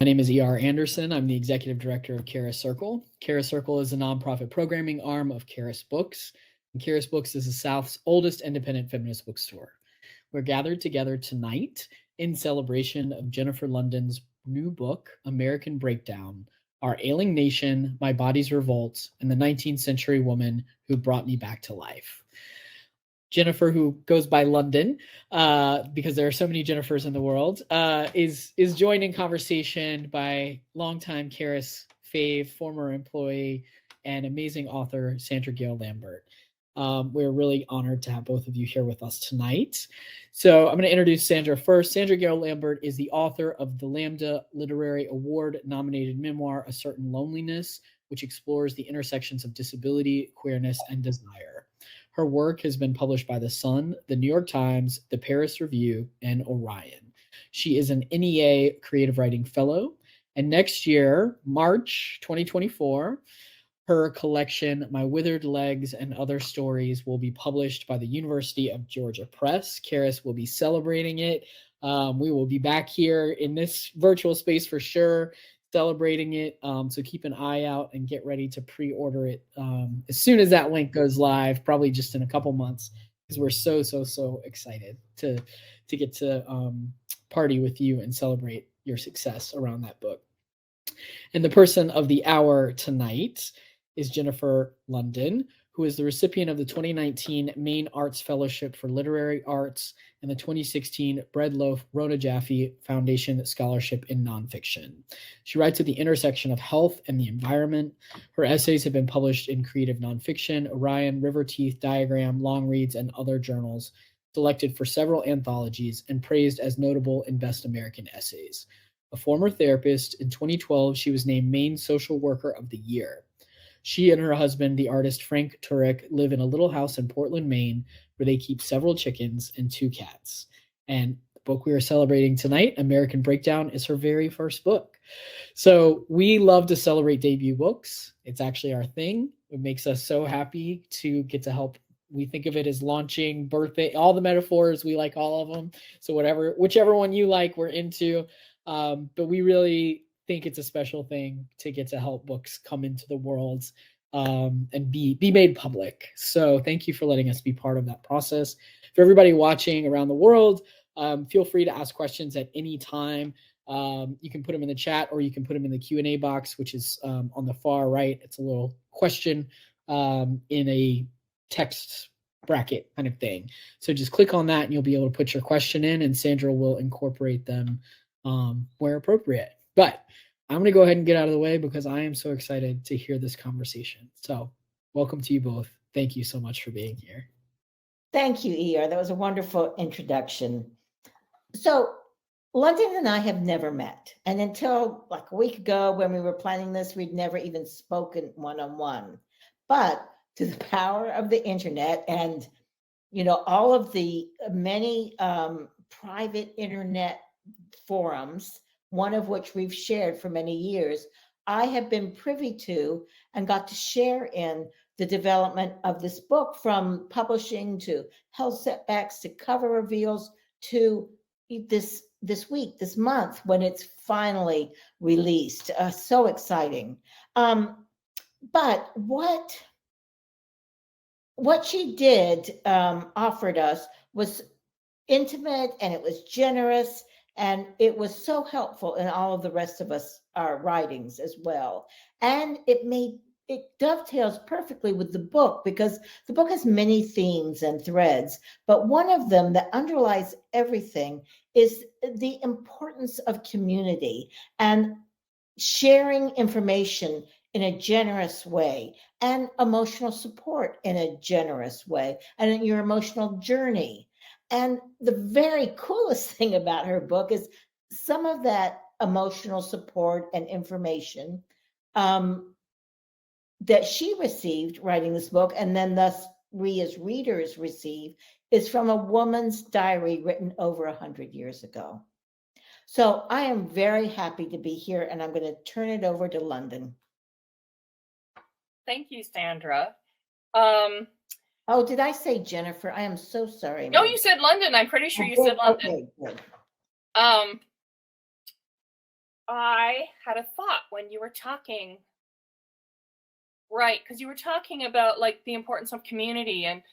My name is E.R. Anderson. I'm the executive director of Charis Circle. Charis Circle is a nonprofit programming arm of Charis Books. And Charis Books is the South's oldest independent feminist bookstore. We're gathered together tonight in celebration of Jennifer Lunden's new book, American Breakdown, Our Ailing Nation, My Body's Revolt, and the 19th-Century Woman Who Brought Me Back to Life. Jennifer, who goes by Lunden, because there are so many Jennifers in the world, is joined in conversation by longtime Charis fave, former employee, and amazing author Sandra Gail Lambert. We're really honored to have both of you here with us tonight. So I'm going to introduce Sandra first. Sandra Gail Lambert is the author of the Lambda Literary Award-nominated memoir, A Certain Loneliness, which explores the intersections of disability, queerness, and desire. Her work has been published by The Sun, The New York Times, The Paris Review, and Orion. She is an NEA Creative Writing Fellow. And next year, March 2024, her collection, My Withered Legs and Other Stories, will be published by the University of Georgia Press. Charis will be celebrating it. We will be back here in this virtual space for sure, celebrating it. So keep an eye out and get ready to pre-order it as soon as that link goes live, probably just in a couple months, because we're so excited to get to party with you and celebrate your success around that book. And the person of the hour tonight is Jennifer Lunden, who is the recipient of the 2019 Maine Arts Fellowship for Literary Arts and the 2016 Breadloaf Rona Jaffe Foundation Scholarship in Nonfiction. She writes at the intersection of health and the environment. Her essays have been published in Creative Nonfiction, Orion, River Teeth, Diagram, Long Reads, and other journals, selected for several anthologies, and praised as notable in Best American Essays. A former therapist, in 2012, she was named Maine Social Worker of the Year. She and her husband, the artist Frank Turek, live in a little house in Portland, Maine, where they keep several chickens and 2 cats. And the book we are celebrating tonight, American Breakdown, is her very first book. So we love to celebrate debut books. It's actually our thing. It makes us so happy to get to help. We think of it as launching, birthday, all the metaphors. We like all of them. So whichever one you like, we're into. But we really think it's a special thing to get to help books come into the world and be made public. So thank you for letting us be part of that process. For everybody watching around the world, feel free to ask questions at any time. You can put them in the chat, or you can put them in the Q&A box, which is on the far right. It's a little question in a text bracket kind of thing. So just click on that and you'll be able to put your question in, and Sandra will incorporate them where appropriate. But I'm going to go ahead and get out of the way because I am so excited to hear this conversation. So welcome to you both. Thank you so much for being here. Thank you, E.R. That was a wonderful introduction. So Lunden and I have never met. And until like a week ago when we were planning this, we'd never even spoken one-on-one. But to the power of the internet and, all of the many private internet forums, one of which we've shared for many years, I have been privy to and got to share in the development of this book, from publishing to health setbacks to cover reveals to this week, this month, when it's finally released. So exciting. But what she did offered us was intimate, and it was generous, and it was so helpful in all of the rest of our writings as well. And it dovetails perfectly with the book, because the book has many themes and threads, but one of them that underlies everything is the importance of community and sharing information in a generous way, and emotional support in a generous way, and in your emotional journey. And the very coolest thing about her book is some of that emotional support and information that she received writing this book, and then thus we as readers receive, is from a woman's diary written over 100 years ago. So I am very happy to be here, and I'm going to turn it over to Lunden. Thank you, Sandra. Oh, did I say Jennifer? I am so sorry. No, you said Lunden. I'm pretty sure you said Lunden. Okay, good. I had a thought when you were talking, right? Because you were talking about like the importance of community, and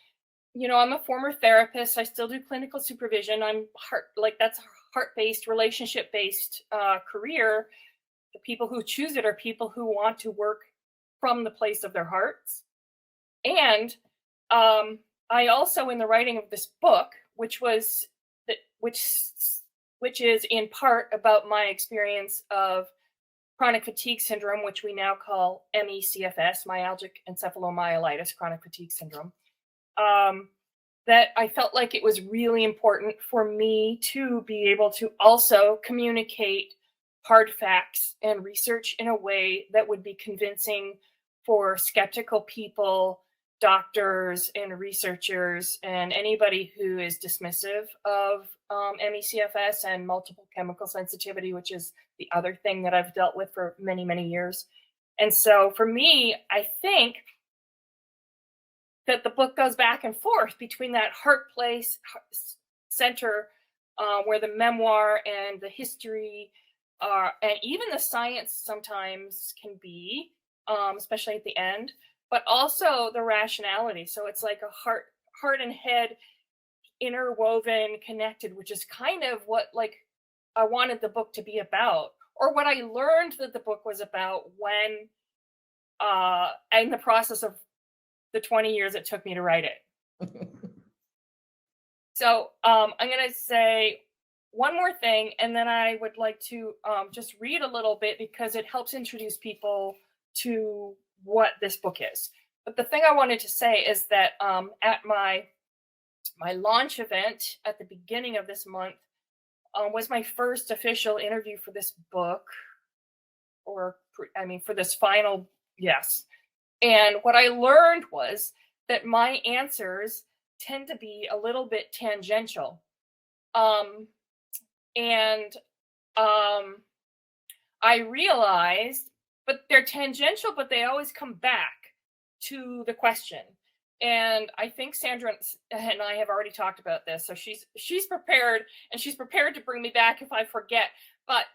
I'm a former therapist. I still do clinical supervision. I'm that's a heart-based, relationship-based career. The people who choose it are people who want to work from the place of their hearts. And I also, in the writing of this book, which is in part about my experience of chronic fatigue syndrome, which we now call ME/CFS, myalgic encephalomyelitis chronic fatigue syndrome, that I felt like it was really important for me to be able to also communicate hard facts and research in a way that would be convincing for skeptical people, doctors and researchers, and anybody who is dismissive of ME/CFS and multiple chemical sensitivity, which is the other thing that I've dealt with for many, many years. And so for me, I think that the book goes back and forth between that heart place center, where the memoir and the history and even the science sometimes can be, especially at the end, but also the rationality. So it's like a heart and head interwoven, connected, which is kind of what like I wanted the book to be about, or what I learned that the book was about when in the process of the 20 years it took me to write it. So I'm going to say one more thing, and then I would like to just read a little bit because it helps introduce people to what this book is. But the thing I wanted to say is that at my launch event at the beginning of this month was my first official interview for this book, for this final, yes. And what I learned was that my answers tend to be a little bit tangential. I realized, but they're tangential, but they always come back to the question. And I think Sandra and I have already talked about this. So she's prepared, and she's prepared to bring me back if I forget. But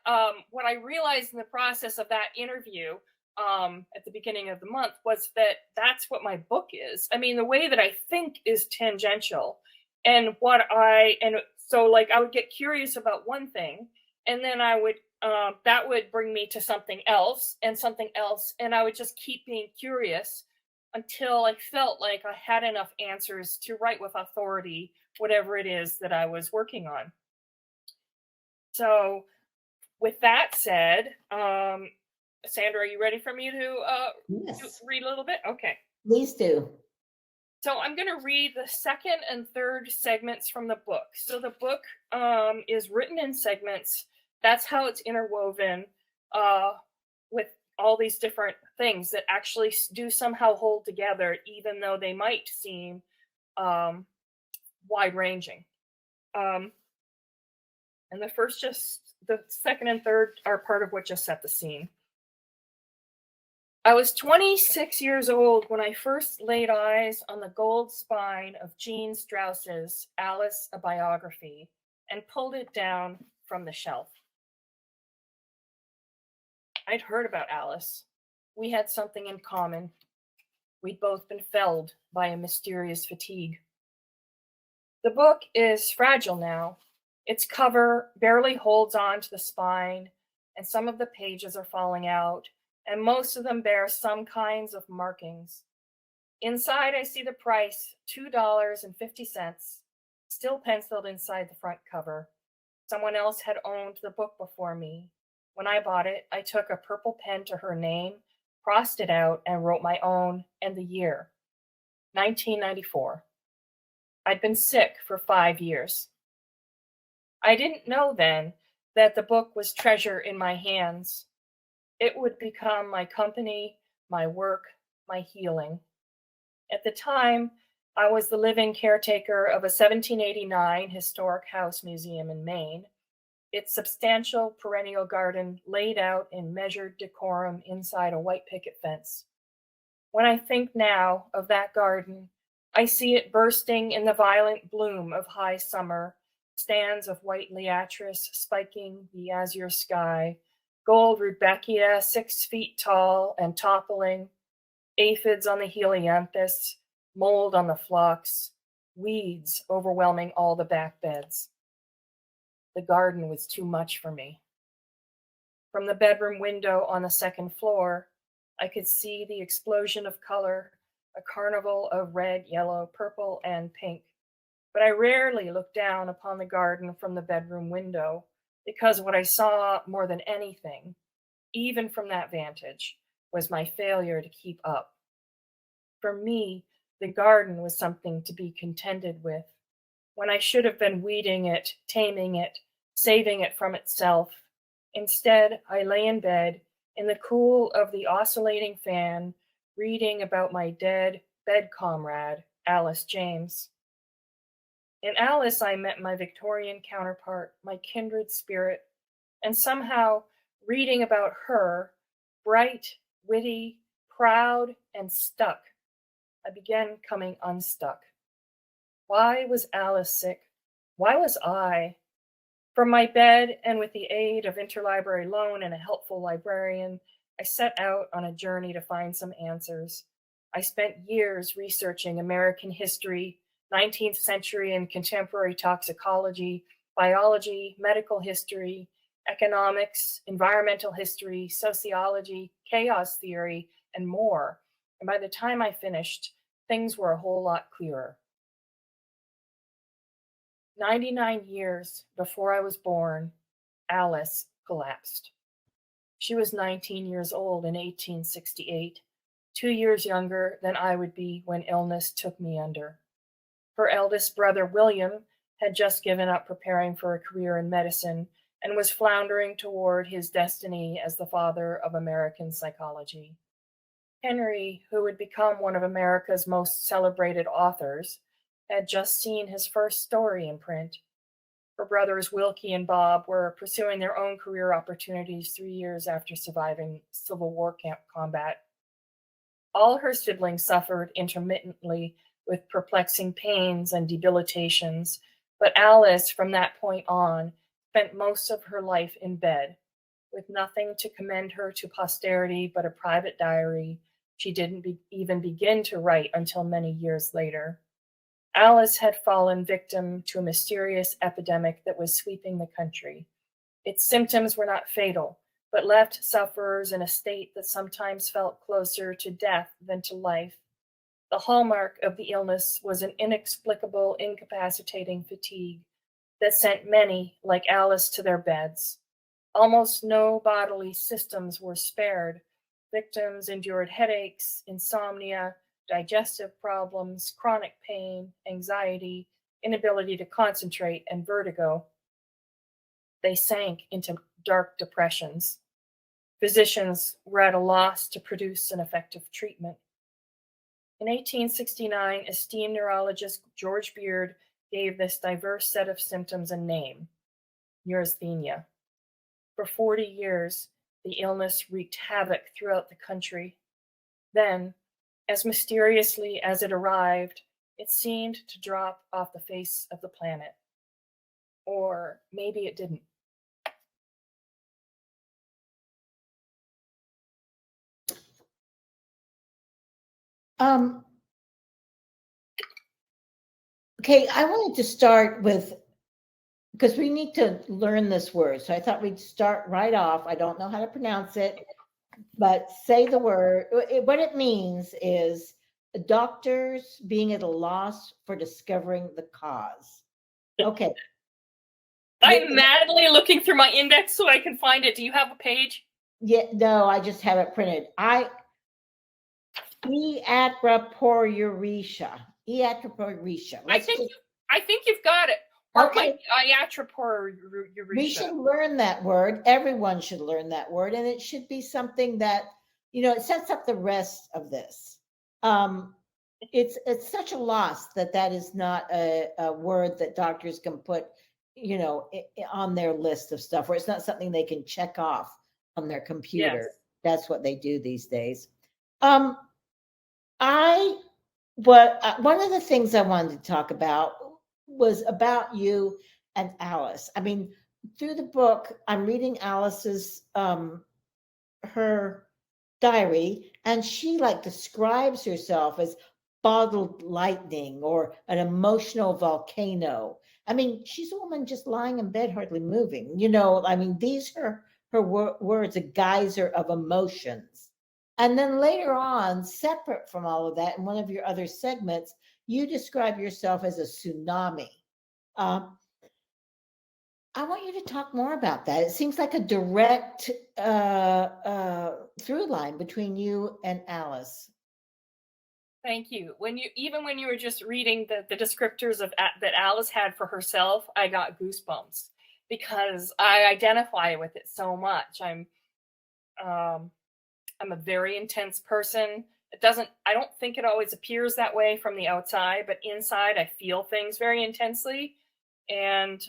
what I realized in the process of that interview at the beginning of the month was that that's what my book is. I mean, the way that I think is tangential, and so like I would get curious about one thing, and then I would that would bring me to something else, and I would just keep being curious until I felt like I had enough answers to write with authority whatever it is that I was working on. So with that said, Sandra, are you ready for me to yes. read a little bit? Okay. Please do. So I'm going to read the second and third segments from the book. So the book is written in segments. That's how it's interwoven with all these different things that actually do somehow hold together, even though they might seem wide-ranging. And the second and third are part of what just set the scene. I was 26 years old when I first laid eyes on the gold spine of Jean Strauss's Alice, a Biography, and pulled it down from the shelf. I'd heard about Alice. We had something in common. We'd both been felled by a mysterious fatigue. The book is fragile now. Its cover barely holds on to the spine, and some of the pages are falling out, and most of them bear some kinds of markings. Inside, I see the price, $2.50, still penciled inside the front cover. Someone else had owned the book before me. When I bought it, I took a purple pen to her name, crossed it out, and wrote my own and the year, 1994. I'd been sick for 5 years. I didn't know then that the book was treasure in my hands. It would become my company, my work, my healing. At the time, I was the living caretaker of a 1789 historic house museum in Maine, its substantial perennial garden laid out in measured decorum inside a white picket fence. When I think now of that garden, I see it bursting in the violent bloom of high summer, stands of white liatris spiking the azure sky, Gold rudbeckia, 6 feet tall and toppling, aphids on the helianthus, mold on the phlox, weeds overwhelming all the back beds. The garden was too much for me. From the bedroom window on the second floor, I could see the explosion of color, a carnival of red, yellow, purple, and pink. But I rarely looked down upon the garden from the bedroom window, because what I saw more than anything, even from that vantage, was my failure to keep up. For me, the garden was something to be contended with, when I should have been weeding it, taming it, saving it from itself. Instead, I lay in bed, in the cool of the oscillating fan, reading about my dead bed comrade, Alice James. In Alice, I met my Victorian counterpart, my kindred spirit, and somehow, reading about her, bright, witty, proud, and stuck, I began coming unstuck. Why was Alice sick? Why was I? From my bed, and with the aid of interlibrary loan and a helpful librarian, I set out on a journey to find some answers. I spent years researching American history, 19th century and contemporary toxicology, biology, medical history, economics, environmental history, sociology, chaos theory, and more. And by the time I finished, things were a whole lot clearer. 99 years before I was born, Alice collapsed. She was 19 years old in 1868, 2 years younger than I would be when illness took me under. Her eldest brother, William, had just given up preparing for a career in medicine and was floundering toward his destiny as the father of American psychology. Henry, who would become one of America's most celebrated authors, had just seen his first story in print. Her brothers Wilkie and Bob were pursuing their own career opportunities 3 years after surviving Civil War combat. All her siblings suffered intermittently with perplexing pains and debilitations, but Alice, from that point on, spent most of her life in bed, with nothing to commend her to posterity but a private diary she didn't even begin to write until many years later. Alice had fallen victim to a mysterious epidemic that was sweeping the country. Its symptoms were not fatal, but left sufferers in a state that sometimes felt closer to death than to life. The hallmark of the illness was an inexplicable, incapacitating fatigue that sent many, like Alice, to their beds. Almost no bodily systems were spared. Victims endured headaches, insomnia, digestive problems, chronic pain, anxiety, inability to concentrate, and vertigo. They sank into dark depressions. Physicians were at a loss to produce an effective treatment. In 1869, esteemed neurologist George Beard gave this diverse set of symptoms a name: neurasthenia. For 40 years, the illness wreaked havoc throughout the country. Then, as mysteriously as it arrived, it seemed to drop off the face of the planet. Or maybe it didn't. Okay, I wanted to start with, because we need to learn this word. So I thought we'd start right off. I don't know how to pronounce it, but say the word. What it means is doctors being at a loss for discovering the cause. Okay. I'm madly looking through my index so I can find it. Do you have a page? Yeah, no, I just have it printed. Iatroporuretia. I think you've got it. Okay. Iatroporuretia. We should learn that word. Everyone should learn that word, and it should be something that, it sets up the rest of this. It's such a loss that is not a word that doctors can put, on their list of stuff, where it's not something they can check off on their computer. Yes. That's what they do these days. One of the things I wanted to talk about was about you and Alice. I mean, through the book, I'm reading Alice's her diary, and she like describes herself as bottled lightning or an emotional volcano. I mean, she's a woman just lying in bed, hardly moving. I mean, these are her words, a geyser of emotions. And then later on, separate from all of that, in one of your other segments, you describe yourself as a tsunami. Uh, I want you to talk more about that. It seems like a direct through line between you and Alice. Thank you. When you were just reading the descriptors that Alice had for herself, I got goosebumps because I identify with it so much. I'm a very intense person. I don't think it always appears that way from the outside, but inside I feel things very intensely. And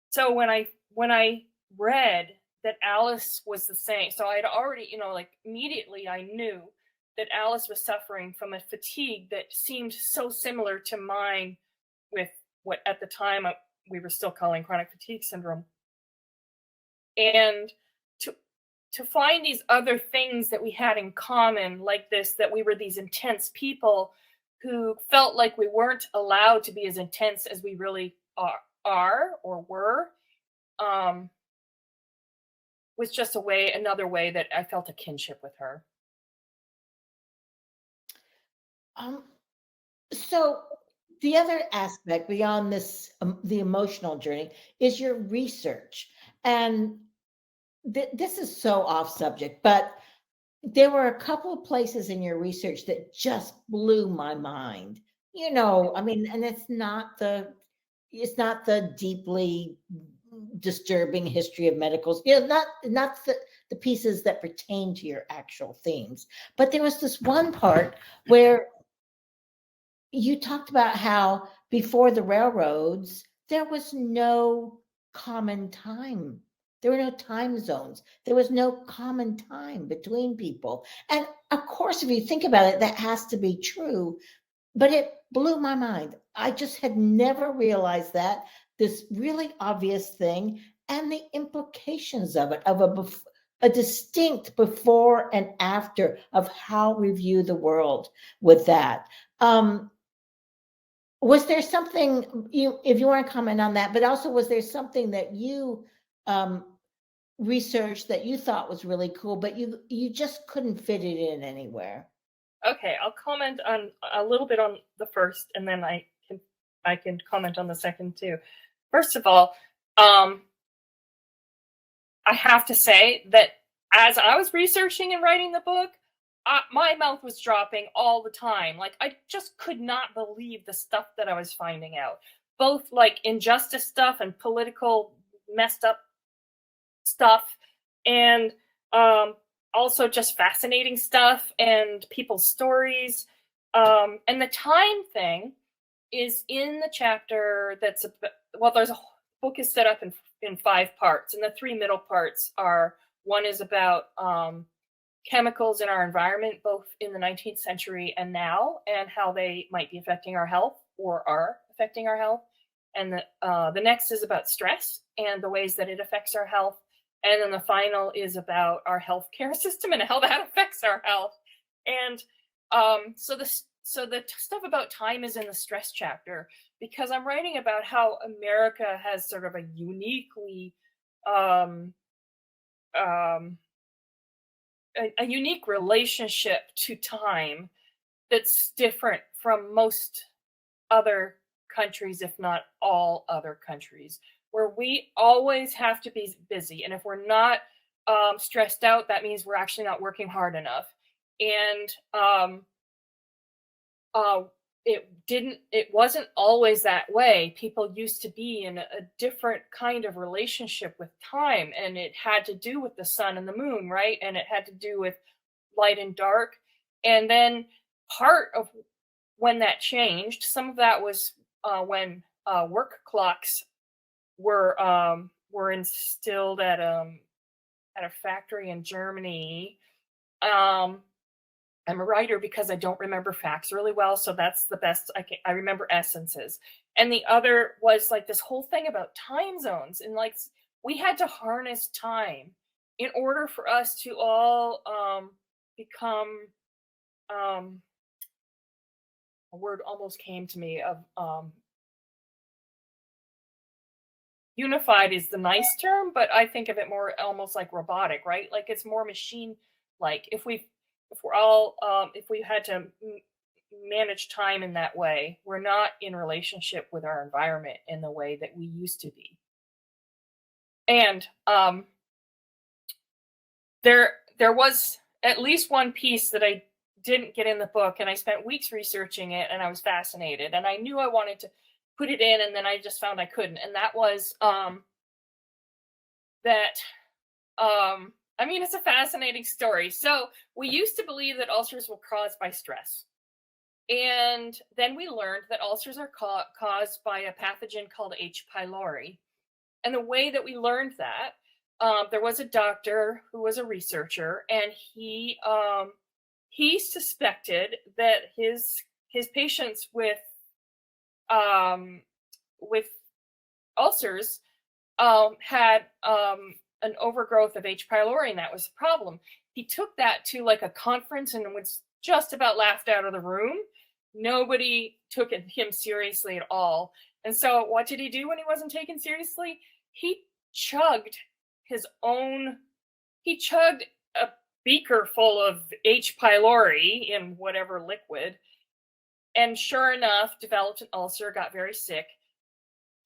so when I read that Alice was the same, so I'd already, like immediately I knew that Alice was suffering from a fatigue that seemed so similar to mine with what at the time we were still calling chronic fatigue syndrome. And to find these other things that we had in common, like this, that we were these intense people who felt like we weren't allowed to be as intense as we really are or were, was just another way that I felt a kinship with her. So the other aspect beyond this, the emotional journey, is your research. And this is so off subject, but there were a couple of places in your research that just blew my mind. I mean, and it's not the deeply disturbing history of medicals, not the pieces that pertain to your actual themes. But there was this one part where you talked about how before the railroads, there was no common time. There were no time zones. There was no common time between people. And of course, if you think about it, that has to be true. But it blew my mind. I just had never realized that, this really obvious thing, and the implications of it, of a distinct before and after of how we view the world with that. Was there something if you want to comment on that, but also was there something that you researched that you thought was really cool, but you just couldn't fit it in anywhere? Okay, I'll comment on a little bit on the first, and then I can comment on the second too. First of all, I have to say that as I was researching and writing the book, my mouth was dropping all the time. Like, I just could not believe the stuff that I was finding out, both like injustice stuff and political messed up stuff, and also just fascinating stuff and people's stories. And the time thing is in the chapter there's a book is set up in 5 parts, and the 3 middle parts are, one is about chemicals in our environment, both in the 19th century and now, and how they might be affecting our health or are affecting our health. And the next is about stress and the ways that it affects our health. And then the final is about our healthcare system and how that affects our health. And so the stuff about time is in the stress chapter, because I'm writing about how America has sort of a uniquely a unique relationship to time that's different from most other countries, if not all other countries, where we always have to be busy. And if we're not stressed out, that means we're actually not working hard enough. And it wasn't always that way. People used to be in a different kind of relationship with time, and it had to do with the sun and the moon, right? And it had to do with light and dark. And then part of when that changed, some of that was when work clocks were instilled at a factory in Germany. I'm a writer because I don't remember facts really well, so that's the best I can. I remember essences. And the other was like this whole thing about time zones, and like we had to harness time in order for us to all become a word almost came to me of unified is the nice term, but I think of it more almost like robotic, right? Like it's more machine like. If we had to manage time in that way, we're not in relationship with our environment in the way that we used to be. And there was at least one piece that I didn't get in the book, and I spent weeks researching it, and I was fascinated, and I knew I wanted to put it in, and then I just found I couldn't. And that was I mean, it's a fascinating story. So we used to believe that ulcers were caused by stress. And then we learned that ulcers are caused by a pathogen called H. pylori. And the way that we learned that, there was a doctor who was a researcher, and he suspected that his patients with ulcers had an overgrowth of H. pylori, and that was the problem. He took that to like a conference and was just about laughed out of the room. Nobody took him seriously at all. And so what did he do when he wasn't taken seriously? He chugged a beaker full of H. pylori in whatever liquid, and sure enough, developed an ulcer, got very sick,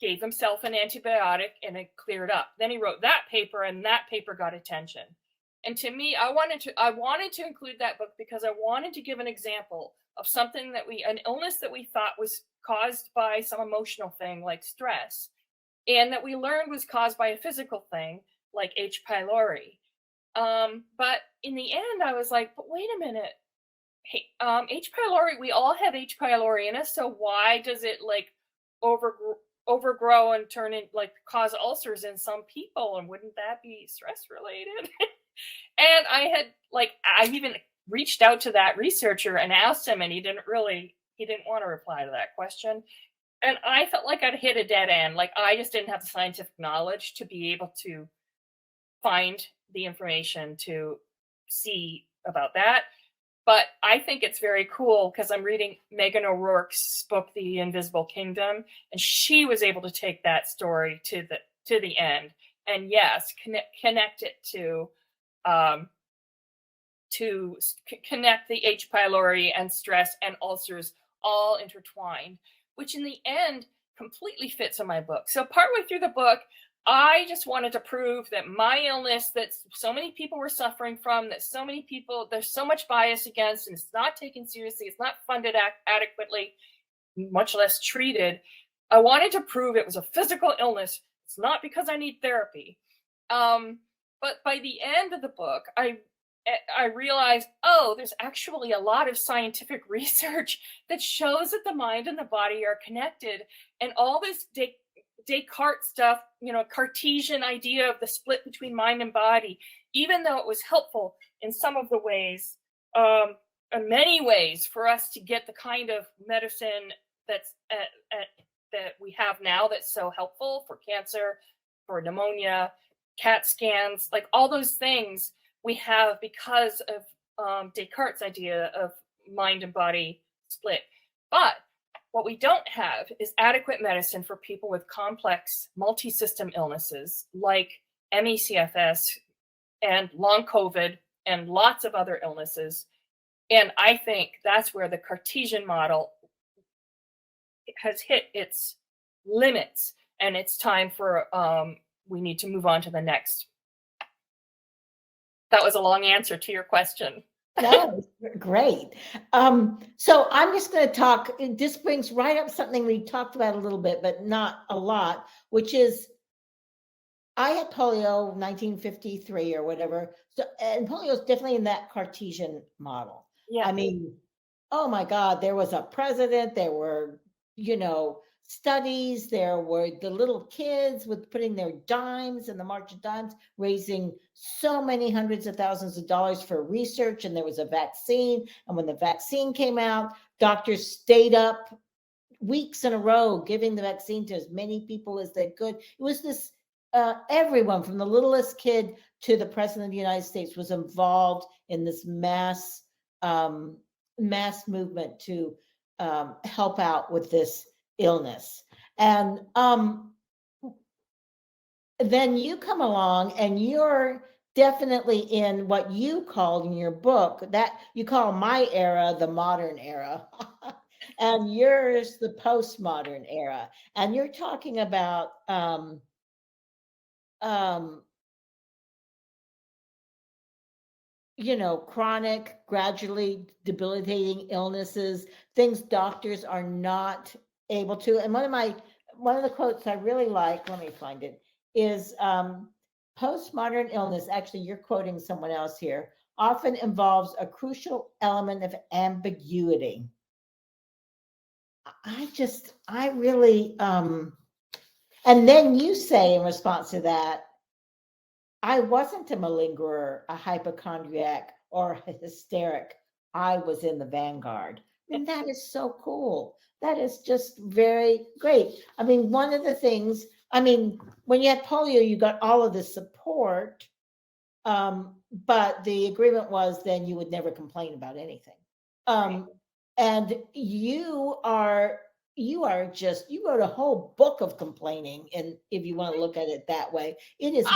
gave himself an antibiotic, and it cleared up. Then he wrote that paper, and that paper got attention. And to me, I wanted to include that book because I wanted to give an example of something an illness that we thought was caused by some emotional thing like stress, and that we learned was caused by a physical thing like H. pylori. But in the end, I was like, but wait a minute. Hey, H. pylori, we all have H. pylori in us, so why does it like overgrow and turn in like cause ulcers in some people? And wouldn't that be stress related? And I even reached out to that researcher and asked him, and he didn't want to reply to that question. And I felt like I'd hit a dead end. Like I just didn't have the scientific knowledge to be able to find the information to see about that. But I think it's very cool because I'm reading Megan O'Rourke's book, The Invisible Kingdom, and she was able to take that story to the end, and yes, connect it to connect the H. pylori and stress and ulcers all intertwined, which in the end completely fits in my book. So partway through the book, I just wanted to prove that my illness that so many people were suffering from, that so many people, there's so much bias against, and it's not taken seriously, it's not funded adequately, much less treated. I wanted to prove it was a physical illness. It's not because I need therapy. But by the end of the book, I realized, oh, there's actually a lot of scientific research that shows that the mind and the body are connected. And all this Descartes stuff, Cartesian idea of the split between mind and body, even though it was helpful in some of the ways, in many ways, for us to get the kind of medicine that's that we have now that's so helpful for cancer, for pneumonia, CAT scans, like all those things we have because of Descartes' idea of mind and body split. But what we don't have is adequate medicine for people with complex multi-system illnesses like ME/CFS and long COVID and lots of other illnesses. And I think that's where the Cartesian model has hit its limits, and it's time for we need to move on to the next. That was a long answer to your question. No, great. So I'm just going to talk. This brings right up something we talked about a little bit, but not a lot, which is I had polio 1953 or whatever. So, and polio is definitely in that Cartesian model. Yeah. I mean, oh my God, there was a president, there were, studies, there were the little kids with putting their dimes in the March of Dimes, raising so many hundreds of thousands of dollars for research, and there was a vaccine. And when the vaccine came out, doctors stayed up weeks in a row giving the vaccine to as many people as they could. It was this, everyone from the littlest kid to the president of the United States was involved in this mass movement to help out with this illness. And then you come along and you're definitely in what you called in your book, that you call my era the modern era, and yours the postmodern era. And you're talking about chronic, gradually debilitating illnesses, things doctors are not able to. And one of the quotes I really like, let me find it, is postmodern illness, actually you're quoting someone else here, often involves a crucial element of ambiguity. I really, and then you say in response to that, I wasn't a malingerer, a hypochondriac, or a hysteric. I was in the vanguard. And that is so cool. That is just very great. I mean, one of the things, when you had polio, you got all of this support, but the agreement was then you would never complain about anything. And you wrote a whole book of complaining, and if you want to look at it that way, it is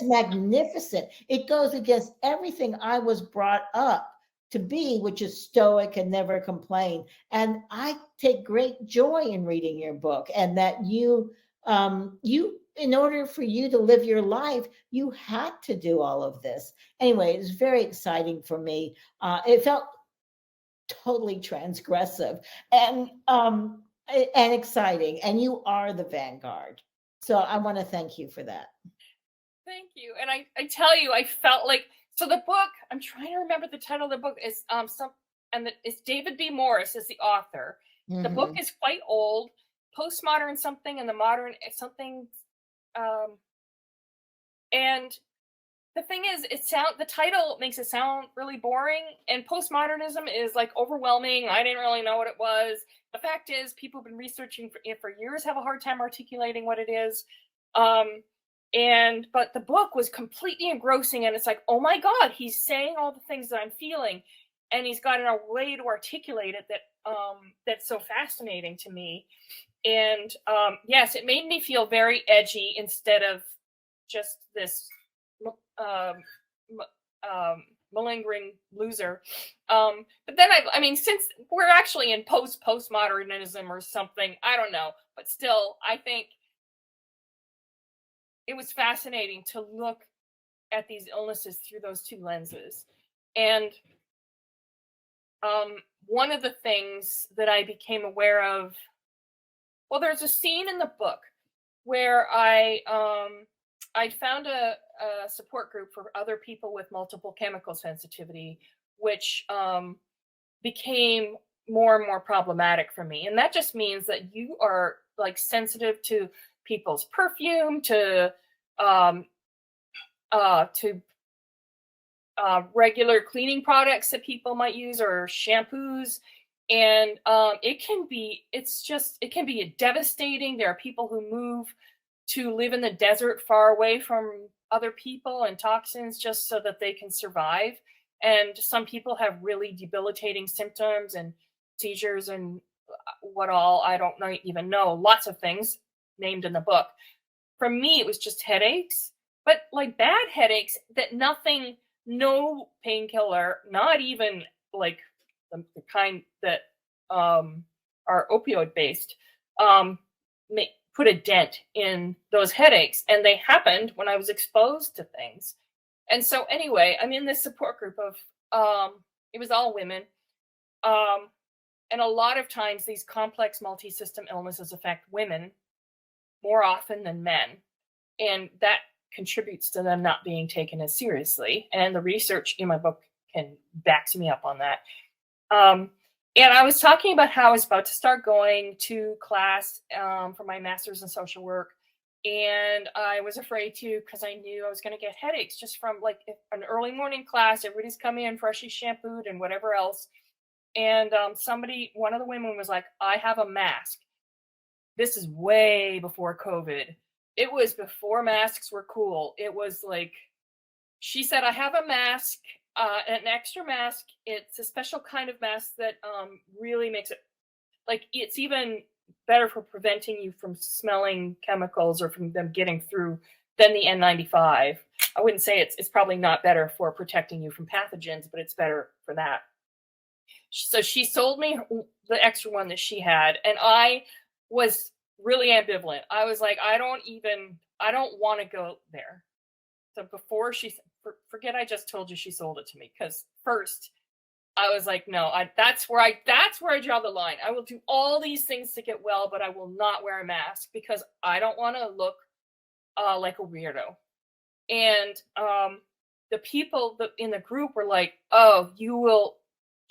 magnificent. It goes against everything I was brought up to be, which is stoic and never complain. And I take great joy in reading your book, and that you in order for you to live your life, you had to do all of this. Anyway, it's very exciting for me. It felt totally transgressive and exciting, and you are the vanguard. So I want to thank you for that. Thank you. And I tell you, I felt like, so the book, I'm trying to remember the title of the book, is it's David B. Morris is the author. Mm-hmm. The book is quite old, postmodern something and the modern something. And the thing is, the title makes it sound really boring, and postmodernism is like overwhelming. I didn't really know what it was. The fact is, people have been researching it for years, have a hard time articulating what it is. But the book was completely engrossing, and it's like, oh my God, he's saying all the things that I'm feeling, and he's got a way to articulate it that's so fascinating to me. And yes, it made me feel very edgy instead of just this malingering loser. But then since we're actually in postmodernism or something, I don't know, but still, I think it was fascinating to look at these illnesses through those two lenses. And one of the things that I became aware of, well, there's a scene in the book where I found a support group for other people with multiple chemical sensitivity, which became more and more problematic for me. And that just means that you are like sensitive to people's perfume, to regular cleaning products that people might use, or shampoos. And it can be devastating. There are people who move to live in the desert far away from other people and toxins just so that they can survive. And some people have really debilitating symptoms and seizures and what all, I don't even know, lots of things named in the book. For me, it was just headaches, but like bad headaches that no painkiller, not even like the kind that are opioid based, put a dent in those headaches. And they happened when I was exposed to things. And so anyway, I'm in this support group of, it was all women. And a lot of times these complex multi-system illnesses affect women more often than men. And that contributes to them not being taken as seriously. And the research in my book backs me up on that. And I was talking about how I was about to start going to class for my master's in social work. And I was afraid to, because I knew I was going to get headaches just from like an early morning class. Everybody's coming in freshly shampooed and whatever else. And one of the women was like, I have a mask. This is way before COVID. It was before masks were cool. It was like, she said, I have a mask, an extra mask. It's a special kind of mask that really makes it, like, it's even better for preventing you from smelling chemicals or from them getting through than the N95. I wouldn't say it's probably not better for protecting you from pathogens, but it's better for that. So she sold me the extra one that she had, and I was really ambivalent. I was like, I don't want to go there. So before forget I just told you she sold it to me, because first I was like, no, that's where I draw the line. I will do all these things to get well, but I will not wear a mask because I don't want to look like a weirdo. And the people in the group were like, oh,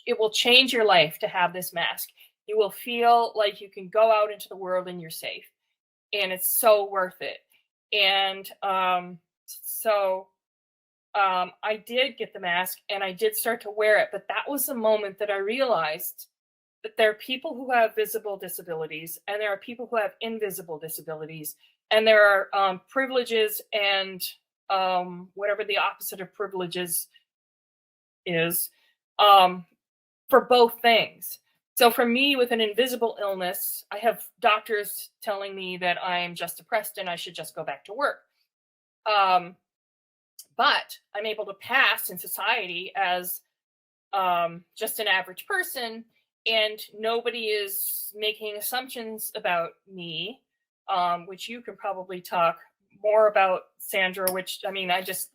it will change your life to have this mask. You will feel like you can go out into the world and you're safe. And it's so worth it. And I did get the mask and I did start to wear it. But that was the moment that I realized that there are people who have visible disabilities and there are people who have invisible disabilities. And there are privileges and whatever the opposite of privileges is, for both things. So for me, with an invisible illness, I have doctors telling me that I'm just depressed and I should just go back to work. But I'm able to pass in society as just an average person, and nobody is making assumptions about me, which you can probably talk more about, Sandra, which, I mean, I just,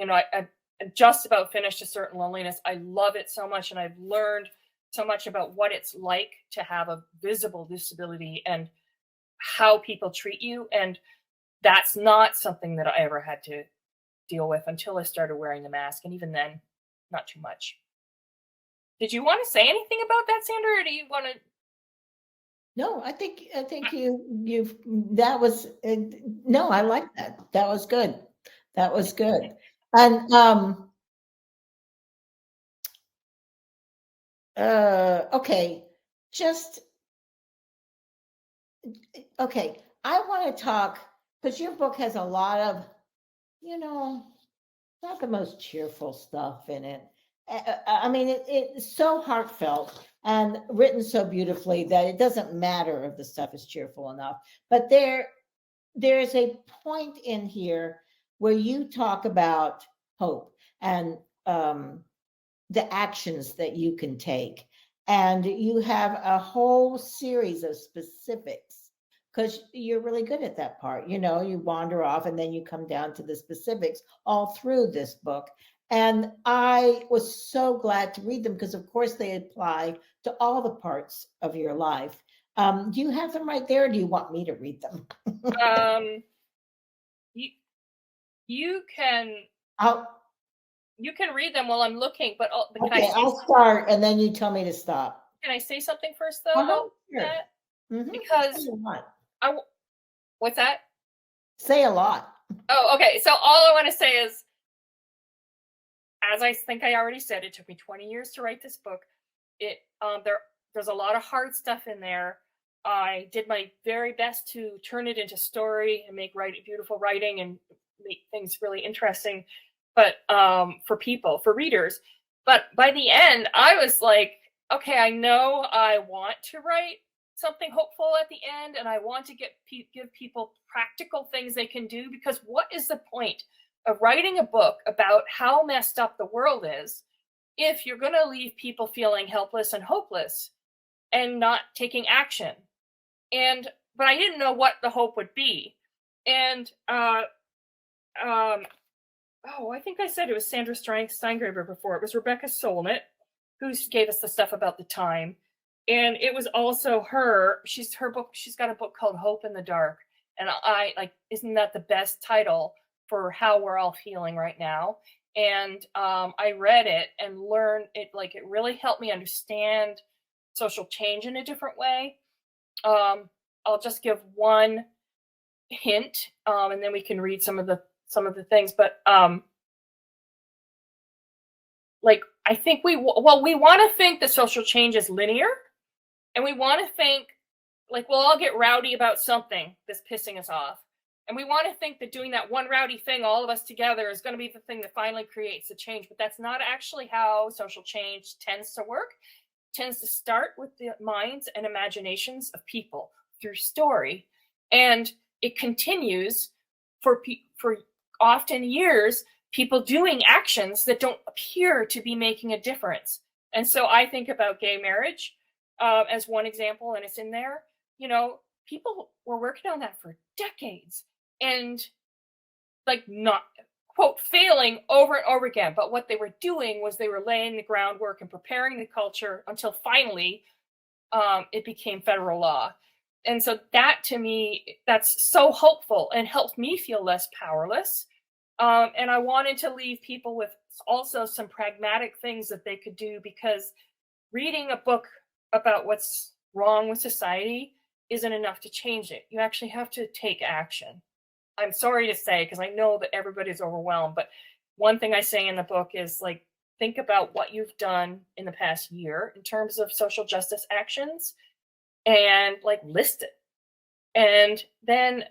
I just about finished A Certain Loneliness. I love it so much, and I've learned so much about what it's like to have a visible disability and how people treat you. And that's not something that I ever had to deal with until I started wearing the mask. And even then, not too much. Did you want to say anything about that, Sandra, or do you want to? No, I think that was, no, I like that. That was good. That was good. And okay, okay. I want to talk, because your book has a lot of, not the most cheerful stuff in it. I mean, it's so heartfelt and written so beautifully that it doesn't matter if the stuff is cheerful enough. But there's a point in here where you talk about hope and the actions that you can take. And you have a whole series of specifics, because you're really good at that part. You wander off and then you come down to the specifics all through this book. And I was so glad to read them because, of course, they apply to all the parts of your life. Do you have them right there, or do you want me to read them? You can. You can read them while I'm looking, but okay, I'll start and then you tell me to stop. Can I say something first, though? Sure. Mm-hmm. Because what's that? Say a lot. Oh, okay. So all I want to say is, as I think I already said, it took me 20 years to write this book. There's a lot of hard stuff in there. I did my very best to turn it into story and make beautiful writing and make things really interesting. But for readers. But by the end, I was like, okay, I know I want to write something hopeful at the end, and I want to give people practical things they can do, because what is the point of writing a book about how messed up the world is if you're going to leave people feeling helpless and hopeless and not taking action? But I didn't know what the hope would be. And I think I said it was Sandra Steingraber before. It was Rebecca Solnit who gave us the stuff about the time. And it was also her. She's got a book called Hope in the Dark. And I like, isn't that the best title for how we're all feeling right now? And I read it and learned it. Like, it really helped me understand social change in a different way. I'll just give one hint, and then we can read some of the things. But like, I think we want to think that social change is linear, and we want to think like we'll all get rowdy about something that's pissing us off. And we want to think that doing that one rowdy thing, all of us together, is going to be the thing that finally creates the change. But that's not actually how social change tends to work. It tends to start with the minds and imaginations of people through story. And it continues for often years, people doing actions that don't appear to be making a difference. And so I think about gay marriage as one example, and it's in there. You know, people were working on that for decades and like not, quote, failing over and over again. But what they were doing was they were laying the groundwork and preparing the culture until finally it became federal law. And so that, to me, that's so hopeful and helped me feel less powerless. And I wanted to leave people with also some pragmatic things that they could do, because reading a book about what's wrong with society isn't enough to change it. You actually have to take action. I'm sorry to say, because I know that everybody's overwhelmed, but one thing I say in the book is like, think about what you've done in the past year in terms of social justice actions and like list it. And then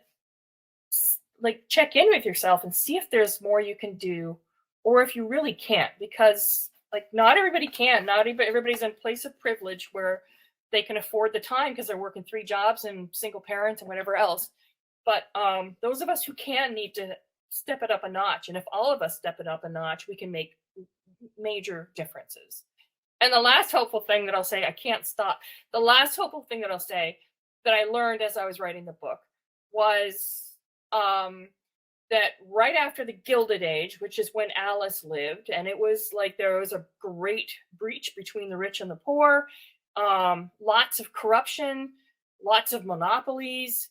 like check in with yourself and see if there's more you can do, or if you really can't, because like not everybody can. Not everybody's in a place of privilege where they can afford the time because they're working 3 jobs and single parents and whatever else. But those of us who can need to step it up a notch. And if all of us step it up a notch, we can make major differences. And the last hopeful thing that I'll say, I can't stop. The last hopeful thing that I'll say that I learned as I was writing the book was that right after the Gilded Age, which is when Alice lived, and it was like there was a great breach between the rich and the poor, lots of corruption, lots of monopolies.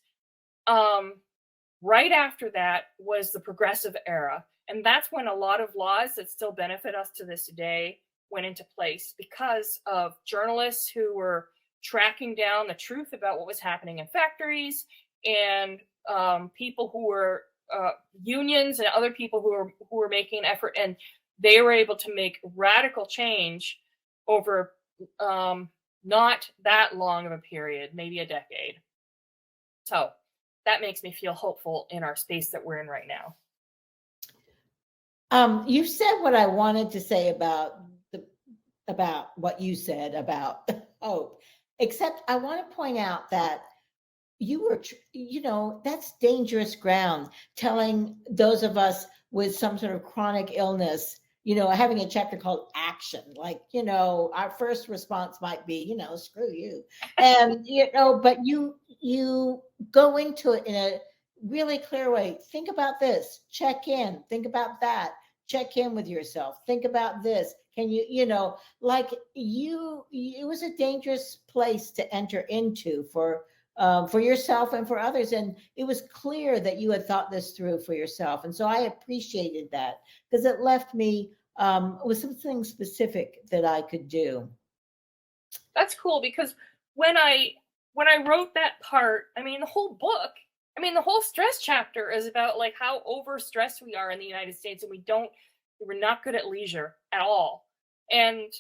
Right after that was the Progressive Era. And that's when a lot of laws that still benefit us to this day went into place, because of journalists who were tracking down the truth about what was happening in factories, and people who were unions and other people who were making an effort, and they were able to make radical change over not that long of a period, maybe a decade. So that makes me feel hopeful in our space that we're in right now. You said what I wanted to say about what you said about hope, except I want to point out that you were, that's dangerous ground, telling those of us with some sort of chronic illness, having a chapter called action, like, our first response might be, screw you. And, but you go into it in a really clear way. Think about this, check in, think about that, check in with yourself, think about this. Can you, it was a dangerous place to enter into for yourself and for others. And it was clear that you had thought this through for yourself. And so I appreciated that, because it left me with something specific that I could do. That's cool, because when I wrote that part, the whole book, the whole stress chapter is about like how overstressed we are in the United States, and we're not good at leisure at all. And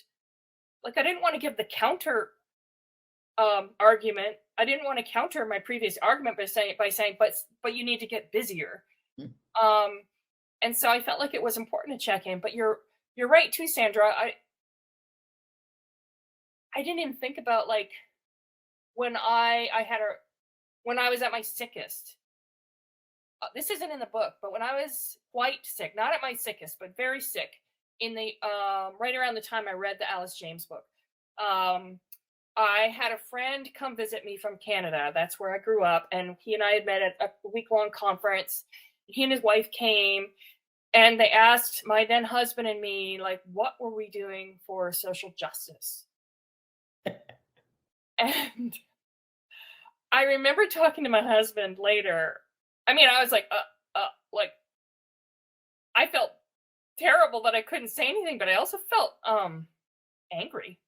like, I didn't want to give the counter argument. I didn't want to counter my previous argument by saying, but you need to get busier. And so I felt like it was important to check in. But you're right too, Sandra. I didn't even think about like when I was at my sickest. This isn't in the book, but when I was quite sick, not at my sickest, but very sick, in the right around the time I read the Alice James book, I had a friend come visit me from Canada. That's where I grew up. And he and I had met at a week-long conference. He and his wife came, and they asked my then husband and me, like, what were we doing for social justice? And I remember talking to my husband later. I was like, I felt terrible that I couldn't say anything, but I also felt angry.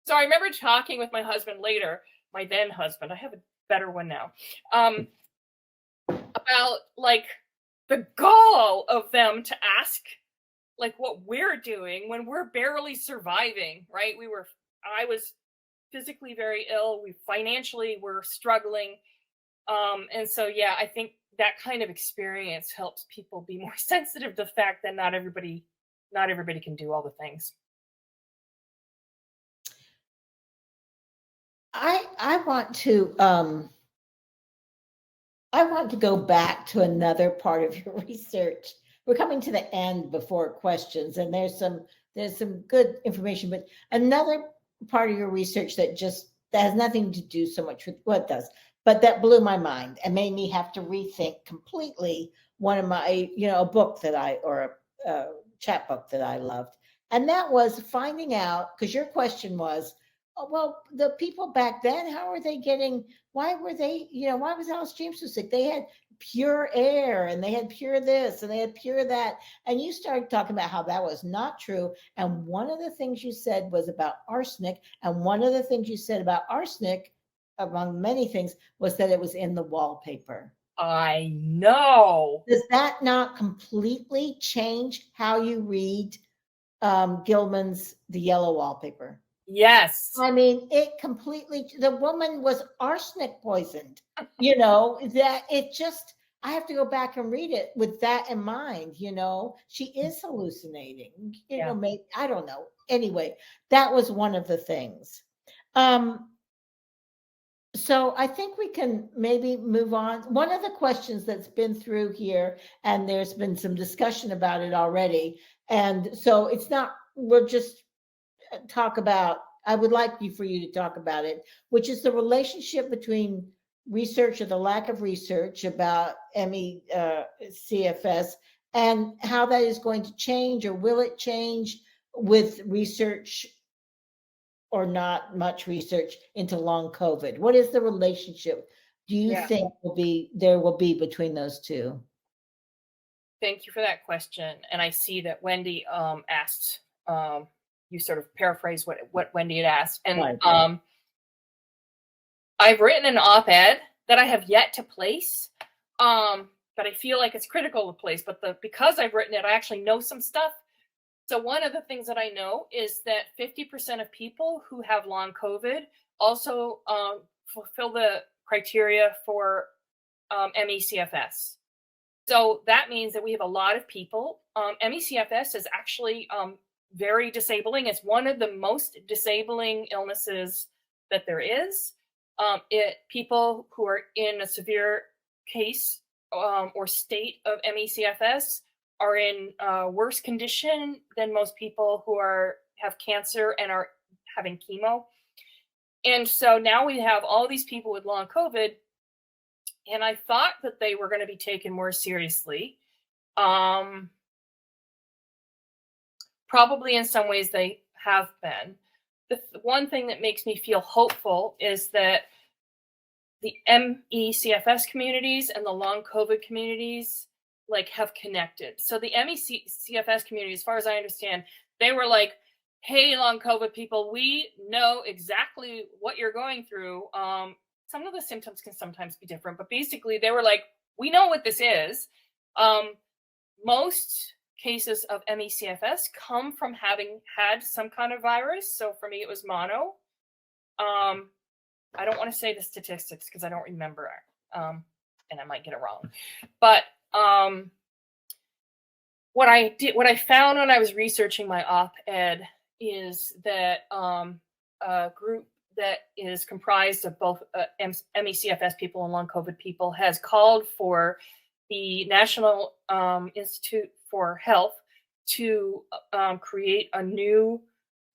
So I remember talking with my husband later, my then husband, I have a better one now, about like the gall of them to ask like what we're doing when we're barely surviving, right? I was physically very ill. We financially were struggling. And so, yeah, I think that kind of experience helps people be more sensitive to the fact that not everybody can do all the things. I want to go back to another part of your research. We're coming to the end before questions, and there's some good information, but another part of your research that has nothing to do so much with what it does, but that blew my mind and made me have to rethink completely one of my, a book or a chat book that I loved. And that was finding out, because your question was, oh, well, the people back then, how are they getting, why was Alice James so sick? They had pure air and they had pure this and they had pure that. And you started talking about how that was not true. And one of the things you said was about arsenic. And one of the things you said about arsenic, among many things, was that it was in the wallpaper. I know. Does that not completely change how you read Gilman's The Yellow Wallpaper? Yes. I mean, the woman was arsenic poisoned, that it just, I have to go back and read it with that in mind, she is hallucinating, maybe, I don't know. Anyway, that was one of the things. So I think we can maybe move on. One of the questions that's been through here, and there's been some discussion about it already, and so we'll just talk about, I would like for you to talk about it, which is the relationship between research or the lack of research about ME/CFS and how that is going to change, or will it change with research or not much research into long COVID? What is the relationship do you think there will be between those two? Thank you for that question. And I see that Wendy asked, you sort of paraphrase what Wendy had asked. And right. I've written an op-ed that I have yet to place, but I feel like it's critical to place. But because I've written it, I actually know some stuff. So one of the things that I know is that 50% of people who have long COVID also fulfill the criteria for ME/CFS. So that means that we have a lot of people. ME/CFS is actually very disabling. It's one of the most disabling illnesses that there is. People who are in a severe case or state of ME/CFS are in worse condition than most people who have cancer and are having chemo. And so now we have all these people with long COVID, and I thought that they were going to be taken more seriously. Probably in some ways they have been. The one thing that makes me feel hopeful is that the ME/CFS communities and the long COVID communities have connected. So the ME/CFS community, as far as I understand, they were like, hey, long COVID people, we know exactly what you're going through. Some of the symptoms can sometimes be different, but basically they were like, we know what this is. Most cases of ME/CFS come from having had some kind of virus. So for me, it was mono. I don't want to say the statistics because I don't remember, and I might get it wrong. But what I found when I was researching my op-ed is that a group that is comprised of both ME/CFS people and long COVID people has called for the National Institute for Health to create a new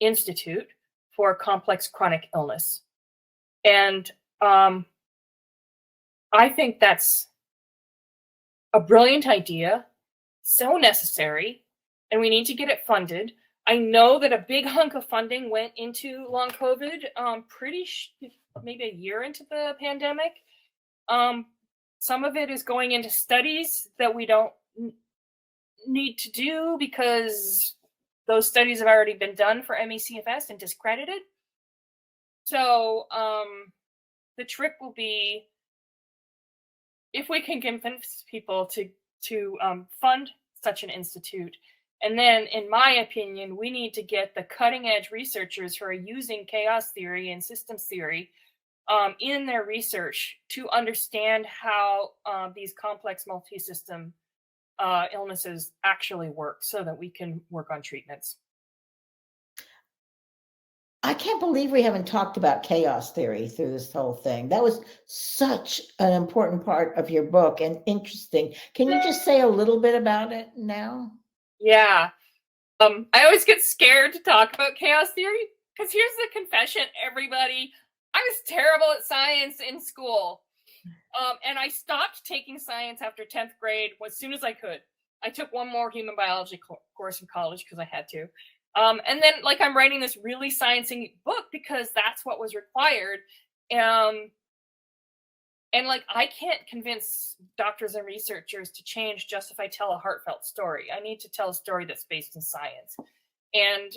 institute for complex chronic illness. And I think that's a brilliant idea, so necessary, and we need to get it funded. I know that a big hunk of funding went into long COVID, maybe a year into the pandemic. Some of it is going into studies that we don't need to do because those studies have already been done for ME/CFS and discredited. So the trick will be if we can convince people to fund such an institute And then, in my opinion, we need to get the cutting edge researchers who are using chaos theory and systems theory in their research to understand how these complex multi-system illnesses actually work, so that we can work on treatments. I can't believe we haven't talked about chaos theory through this whole thing. That was such an important part of your book and interesting. Can you just say a little bit about it now? Yeah. I always get scared to talk about chaos theory, because here's the confession, everybody. I was terrible at science in school. And I stopped taking science after 10th grade as soon as I could. I took one more human biology course in college because I had to. And then, like, I'm writing this really sciencey book because that's what was required. And like, I can't convince doctors and researchers to change just if I tell a heartfelt story. I need to tell a story that's based in science. And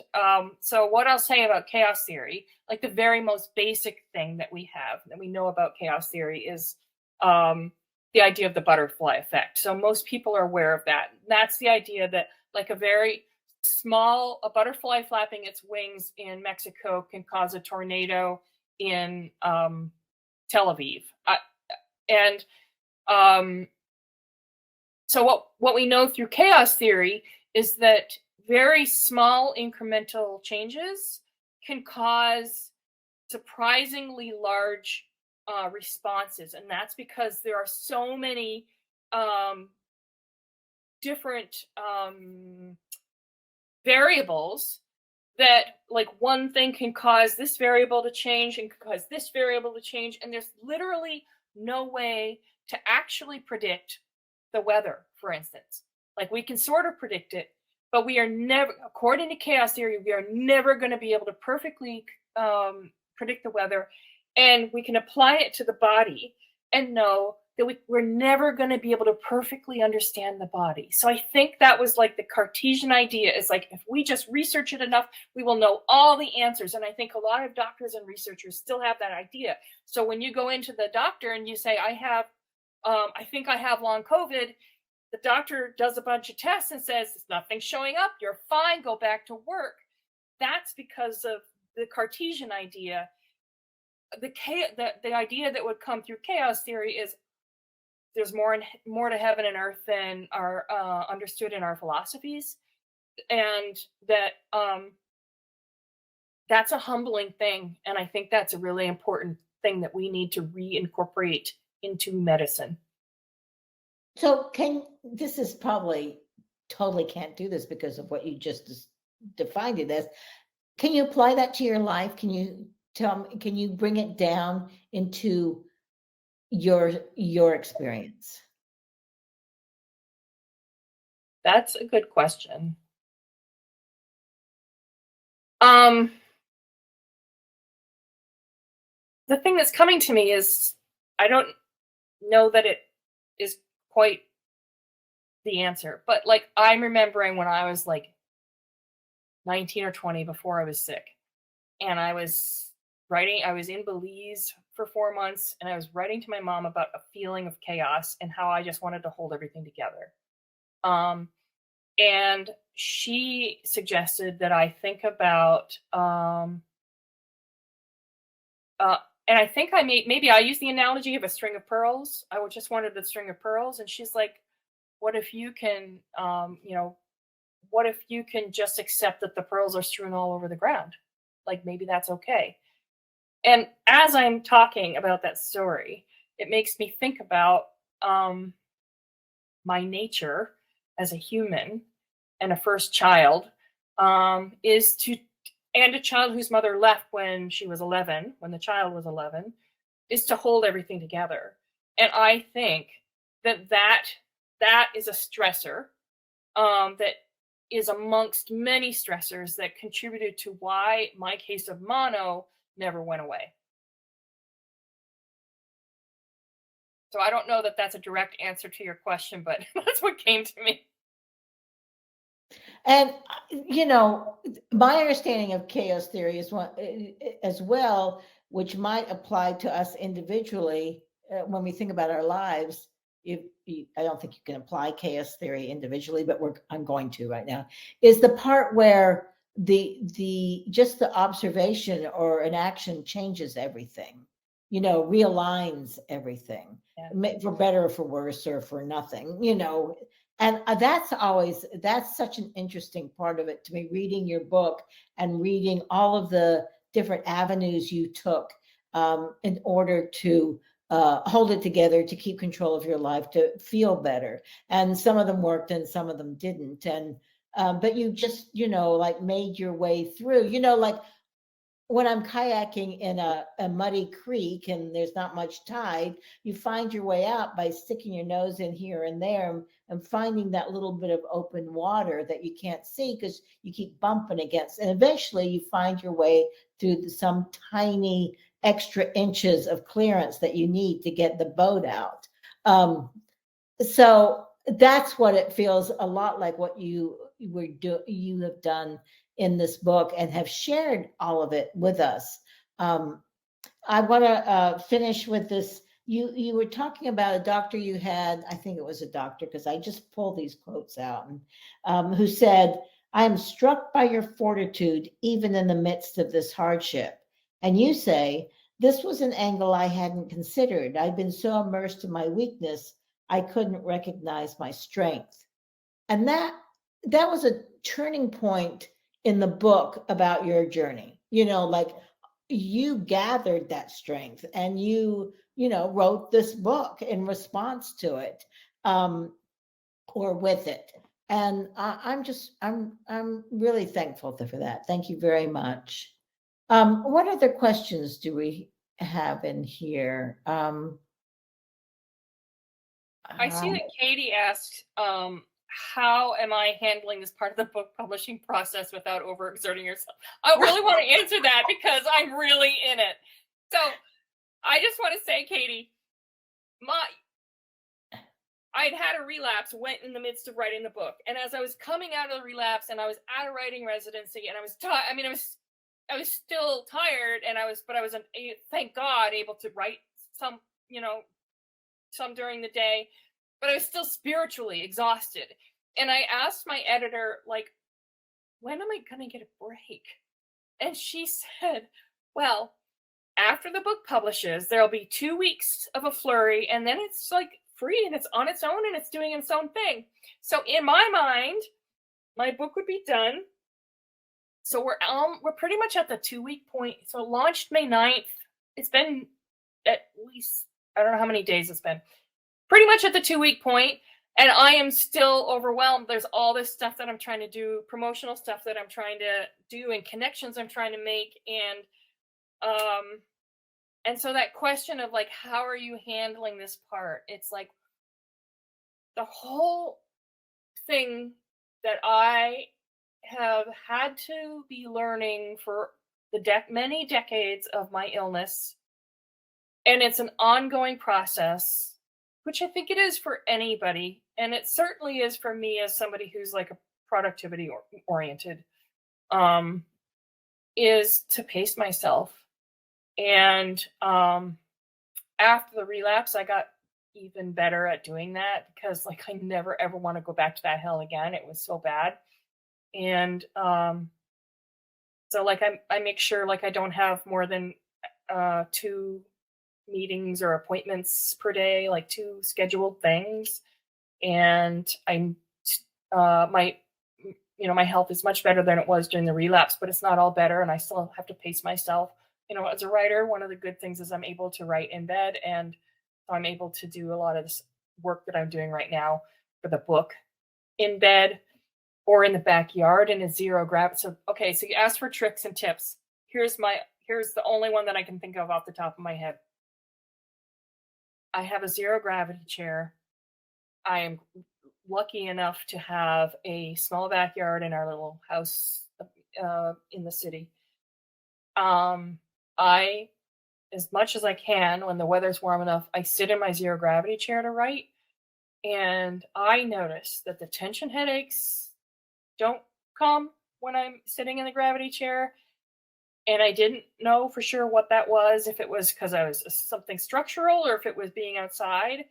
so what I'll say about chaos theory, like the very most basic thing that we have, that we know about chaos theory, is the idea of the butterfly effect. So most people are aware of that. That's the idea that, like, a butterfly flapping its wings in Mexico can cause a tornado in Tel Aviv. So what we know through chaos theory is that very small incremental changes can cause surprisingly large responses. And that's because there are so many different variables that, like, one thing can cause this variable to change and cause this variable to change. And there's literally no way to actually predict the weather, for instance. Like, we can sort of predict it, but we are never, according to chaos theory, we are never going to be able to perfectly predict the weather. And we can apply it to the body and know that we're never going to be able to perfectly understand the body. So I think that was like the Cartesian idea, is like, if we just research it enough, we will know all the answers. And I think a lot of doctors and researchers still have that idea. So when you go into the doctor and you say, I think I have long COVID, the doctor does a bunch of tests and says, nothing's showing up, you're fine, go back to work. That's because of the Cartesian idea. The idea that would come through chaos theory is there's more to heaven and earth than are understood in our philosophies, and that that's a humbling thing. And I think that's a really important thing that we need to reincorporate into medicine. So this is probably totally can't do this because of what you just defined it as. Can you apply that to your life? Can you can you bring it down into your experience? That's a good question. The thing that's coming to me is, I don't know that it is quite the answer, but like, I'm remembering when I was like 19 or 20, before I was sick, and I was in Belize for 4 months, and I was writing to my mom about a feeling of chaos and how I just wanted to hold everything together. And she suggested that I think about, and I think maybe I used the analogy of a string of pearls. I just wanted a string of pearls. And she's like, what if you can, what if you can just accept that the pearls are strewn all over the ground? Like, maybe that's okay. And as I'm talking about that story, it makes me think about my nature as a human and a first child, and a child whose mother left when she was 11, when the child was 11, is to hold everything together. And I think that is a stressor that is amongst many stressors that contributed to why my case of mono never went away. So I don't know that that's a direct answer to your question, but that's what came to me. And, my understanding of chaos theory is one as well, which might apply to us individually when we think about our lives, I don't think you can apply chaos theory individually, but I'm going to right now, is the part where just the observation or an action changes everything, realigns everything, for better or for worse or for nothing, and that's such an interesting part of it to me, reading your book and reading all of the different avenues you took in order to hold it together, to keep control of your life, to feel better. And some of them worked and some of them didn't. And but you just, like made your way through, like when I'm kayaking in a muddy creek and there's not much tide, you find your way out by sticking your nose in here and there and finding that little bit of open water that you can't see because you keep bumping against. And eventually you find your way through some tiny extra inches of clearance that you need to get the boat out. So that's what it feels a lot like, what you have done in this book and have shared all of it with us. I want to finish with this. You were talking about a doctor you had, I think it was a doctor, because I just pulled these quotes out, and who said, "I am struck by your fortitude, even in the midst of this hardship." And you say, "This was an angle I hadn't considered. I'd been so immersed in my weakness, I couldn't recognize my strength." And that was a turning point in the book about your journey. Like you gathered that strength and you wrote this book in response to it, or with it. And I'm really thankful for that. Thank you very much. What other questions do we have in here? I see that Katie asked, how am I handling this part of the book publishing process without overexerting yourself? I really want to answer that because I'm really in it. So I just want to say, Katie, I'd had a relapse, went in the midst of writing the book. And as I was coming out of the relapse and I was at a writing residency and I was I was still tired and I was thank God able to write some during the day, but I was still spiritually exhausted. And I asked my editor, like, when am I going to get a break? And she said, well, after the book publishes, there'll be 2 weeks of a flurry, and then it's like free and it's on its own and it's doing its own thing. So in my mind, my book would be done. So we're pretty much at the 2-week point. So it launched May 9th. It's been at least, I don't know how many days it's been. Pretty much at the 2-week point, and I am still overwhelmed. There's all this stuff that I'm trying to do, promotional stuff that I'm trying to do, and connections I'm trying to make, and so that question of like, how are you handling this part? It's like the whole thing that I have had to be learning for the many decades of my illness, and it's an ongoing process, which I think it is for anybody. And it certainly is for me as somebody who's like a productivity oriented, is to pace myself. And after the relapse, I got even better at doing that because like I never ever want to go back to that hell again. It was so bad. And so like I make sure like I don't have more than 2 meetings or appointments per day, like 2 scheduled things. And my health is much better than it was during the relapse, but it's not all better. And I still have to pace myself. As a writer, one of the good things is I'm able to write in bed, and I'm able to do a lot of this work that I'm doing right now for the book in bed or in the backyard in a zero gravity. So you asked for tricks and tips. Here's the only one that I can think of off the top of my head. I have a zero gravity chair. I am lucky enough to have a small backyard in our little house in the city. I, as much as I can, when the weather's warm enough, I sit in my zero gravity chair to write. And I notice that the tension headaches don't come when I'm sitting in the gravity chair. And I didn't know for sure what that was, if it was because I was something structural or if it was being outside.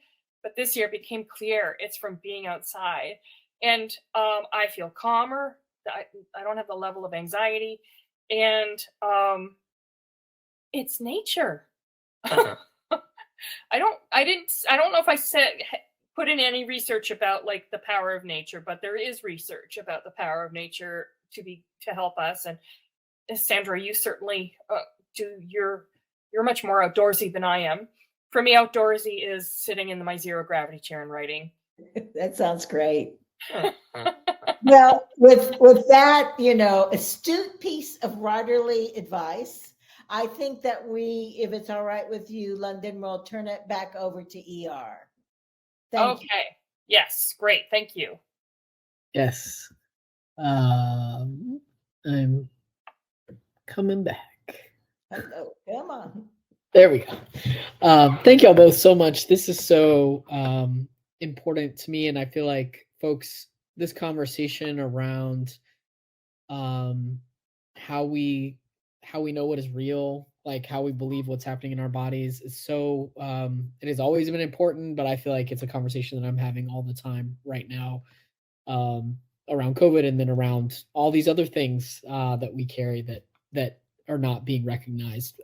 But this year it became clear it's from being outside. And I feel calmer. I don't have the level of anxiety. And it's nature. I don't know if I put in any research about like the power of nature, but there is research about the power of nature to help us. And Sandra, you certainly you're much more outdoorsy than I am. For me, outdoorsy is sitting in my zero gravity chair and writing. That sounds great. Well, with that, astute piece of writerly advice, I think that if it's all right with you, Lunden, we'll turn it back over to ER. Thank you. Yes, great. Thank you. Yes. I'm coming back. Hello, come on. There we go. Thank y'all both so much. This is so important to me, and I feel like folks, this conversation around how we know what is real, like how we believe what's happening in our bodies, is so it has always been important, but I feel like it's a conversation that I'm having all the time right now around COVID, and then around all these other things that we carry that are not being recognized.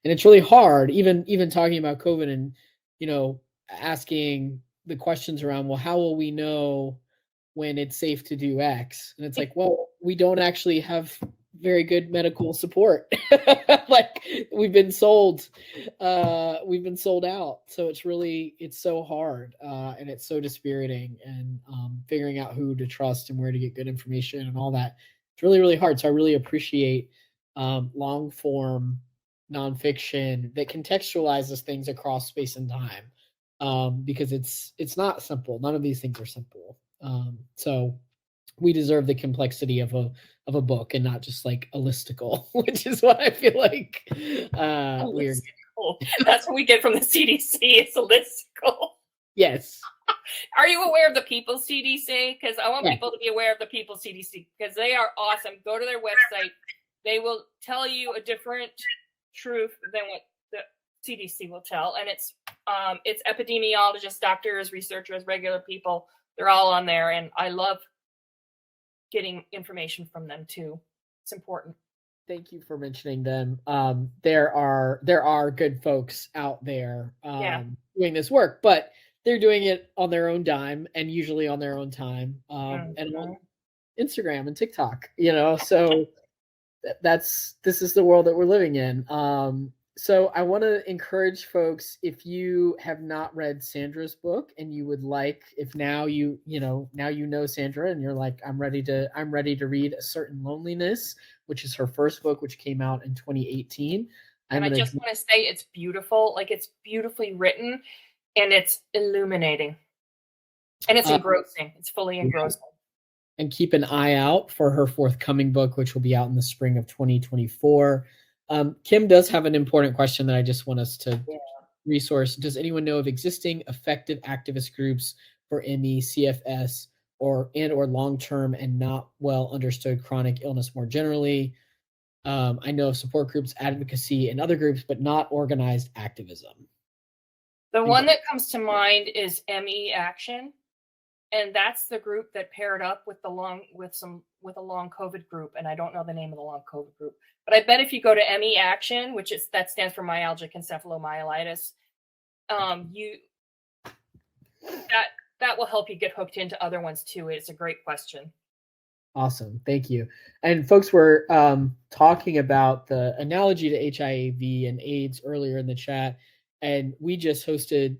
And it's really hard, even talking about COVID and, asking the questions around, well, how will we know when it's safe to do X? And it's like, well, we don't actually have very good medical support. Like we've been sold out. So it's so hard. And it's so dispiriting, and figuring out who to trust and where to get good information and all that. It's really, really hard. So I really appreciate long form nonfiction that contextualizes things across space and time, because it's not simple. None of these things are simple. So we deserve the complexity of a book, and not just like a listicle, which is what I feel like we're. That's what we get from the CDC. It's a listicle. Yes. Are you aware of the People's CDC? Because I want people to be aware of the People's CDC, because they are awesome. Go to their website. They will tell you a different truth than what the CDC will tell. And it's epidemiologists, doctors, researchers, regular people. They're all on there. And I love getting information from them too. It's important. Thank you for mentioning them. There are good folks out there doing this work, but they're doing it on their own dime, and usually on their own time, and on Instagram and TikTok, so this is the world that we're living in. So I want to encourage folks, if you have not read Sandra's book and you would like, if now you know Sandra and you're like, I'm ready to read A Certain Loneliness, which is her first book, which came out in 2018. And I just want to say it's beautiful. Like, it's beautifully written, and it's illuminating, and it's engrossing. It's fully engrossing. And keep an eye out for her forthcoming book, which will be out in the spring of 2024. Kim does have an important question that I just want us to resource. Does anyone know of existing effective activist groups for ME, CFS, or long-term and not well understood chronic illness more generally? I know of support groups, advocacy, and other groups, but not organized activism. The one that comes to mind is ME Action. And that's the group that paired up with a long COVID group, and I don't know the name of the long COVID group. But I bet if you go to ME Action, that stands for myalgic encephalomyelitis, that will help you get hooked into other ones too. It's a great question. Awesome, thank you. And folks were talking about the analogy to HIV and AIDS earlier in the chat, and we just hosted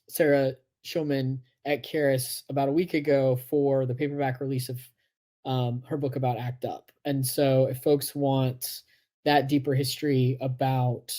Sarah Schulman at Charis about a week ago for the paperback release of her book about ACT UP. And so if folks want that deeper history about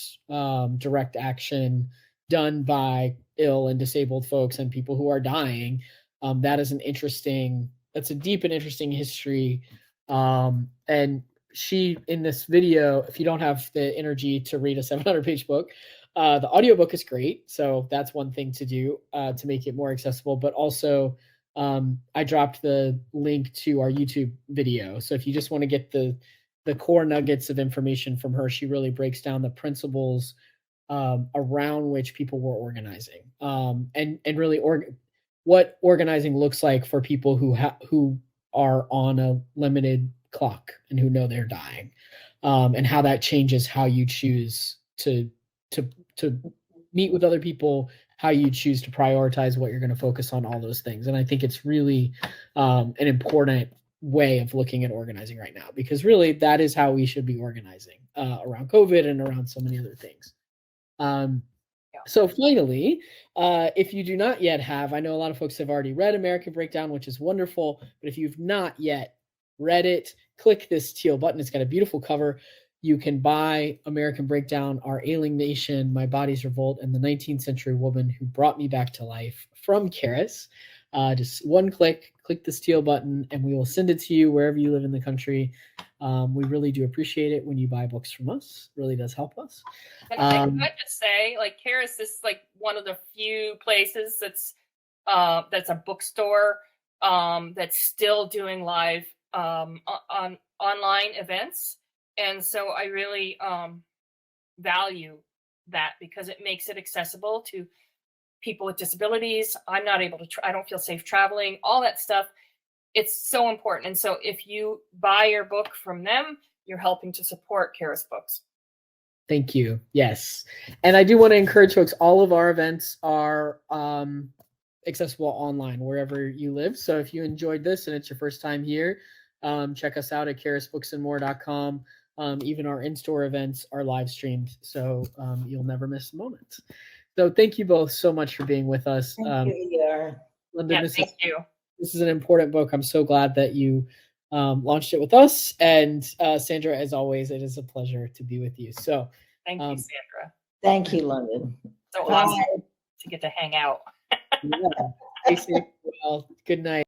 direct action done by ill and disabled folks and people who are dying, that's a deep and interesting history. And she, in this video, if you don't have the energy to read a 700-page book, the audiobook is great. So that's one thing to do to make it more accessible. But also, I dropped the link to our YouTube video. So if you just want to get the core nuggets of information from her, she really breaks down the principles around which people were organizing, and really what organizing looks like for people who are on a limited clock and who know they're dying, and how that changes how you choose to meet with other people, how you choose to prioritize what you're going to focus on, all those things. And I think it's really an important way of looking at organizing right now, because really that is how we should be organizing around COVID and around so many other things. So finally, if you do not yet have, I know a lot of folks have already read American Breakdown, which is wonderful, but if you've not yet read it, click this teal button. It's got a beautiful cover. You can buy American Breakdown, Our Ailing Nation, My Body's Revolt, and the 19th-Century Woman Who Brought Me Back to Life from Charis. Just one click this teal button, and we will send it to you wherever you live in the country. We really do appreciate it when you buy books from us. It really does help us. And I just say, like, Charis is like one of the few places that's a bookstore that's still doing live online events. And so I really value that, because it makes it accessible to people with disabilities. I'm not able to, I don't feel safe traveling, all that stuff. It's so important. And so if you buy your book from them, you're helping to support Charis Books. Thank you. Yes. And I do want to encourage folks, all of our events are accessible online wherever you live. So if you enjoyed this and it's your first time here, check us out at charisbooksandmore.com. Even our in-store events are live streamed, so you'll never miss a moment. So thank you both so much for being with us. Thank you, Lunden, thank you. This is an important book. I'm so glad that you launched it with us. And Sandra, as always, it is a pleasure to be with you. So thank you, Sandra. Thank you, Lunden. So awesome to get to hang out. Yeah. Stay safe. Well, good night.